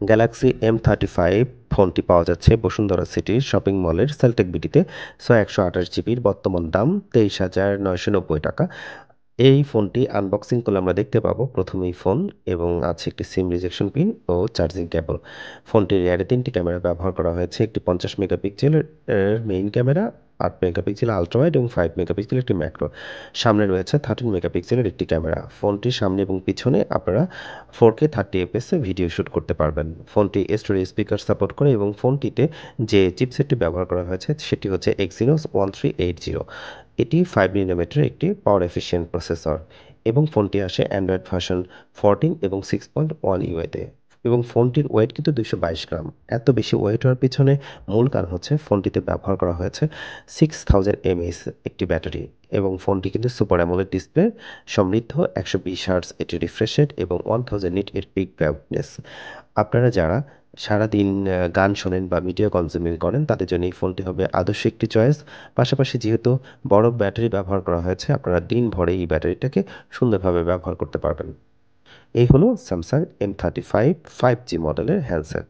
Galaxy M35 ফোনটি পাওয়া যাচ্ছে বসুন্ধরা সিটির শপিং মলের সেলটেক বিডিতে। 128 জিবির বর্তমান দাম 23,990 টাকা। এই ফোনটি আনবক্সিং করলে আমরা দেখতে পাবো প্রথমেই ফোন এবং আছে একটি সিম রিজেকশন পিন ও চার্জিং কেবল। ফোনটির রিয়ারে 3টি ক্যামেরা ব্যবহার করা হয়েছে, একটি 50 মেগাপিক্সেলের মেইন ক্যামেরা, 8 মেগাপিক্সেল আলট্রাওয়াইড এবং 5 মেগাপিক্সেল একটি ম্যাক্রো। সামনে রয়েছে 13 মেগাপিক্সেলের একটি ক্যামেরা। ফোনটির সামনে এবং পিছনে আপনারা 4K 30 fps এ ভিডিও শ্যুট করতে পারবেন। ফোনটি স্টোরেজ স্পিকার সাপোর্ট করে এবং ফোনটিতে যে চিপসেটটি ব্যবহার করা হয়েছে সেটি হচ্ছে Exynos 1380। এটি 5 nanometer একটি পাওয়ার এফিশিয়েন্ট প্রসেসর এবং ফোনটি আসে অ্যান্ড্রয়েড ভার্সন 14 এবং 6.1 ইউআইতে এবং ফোনটির ওয়েট কিন্তু 222 গ্রাম। এত বেশি ওয়েট হওয়ার পিছনে মূল কারণ হচ্ছে ফোনটিতে ব্যবহার করা হয়েছে 6000 mAh একটি ব্যাটারি এবং ফোনটি কিন্তু সুপার অ্যামোলেড ডিসপ্লে সমৃদ্ধ, 120 হার্টজ এটি রিফ্রেশ রেট এবং 1000 নিট এর পিক ব্রাইটনেস। আপনারা যারা সারাদিন গান শোনেন বা মিডিয়া কনজিউমিং করেন তাদের জন্য এই ফোনটি হবে আদর্শ একটি চয়েস। পাশাপাশি যেহেতু বড় ব্যাটারি ব্যবহার করা হয়েছে, আপনারা দিনভরে এই ব্যাটারিটাকে সুন্দরভাবে ব্যবহার করতে পারবেন। এই হলো স্যামসাং M35 5G মডেলের হ্যান্ডসেট।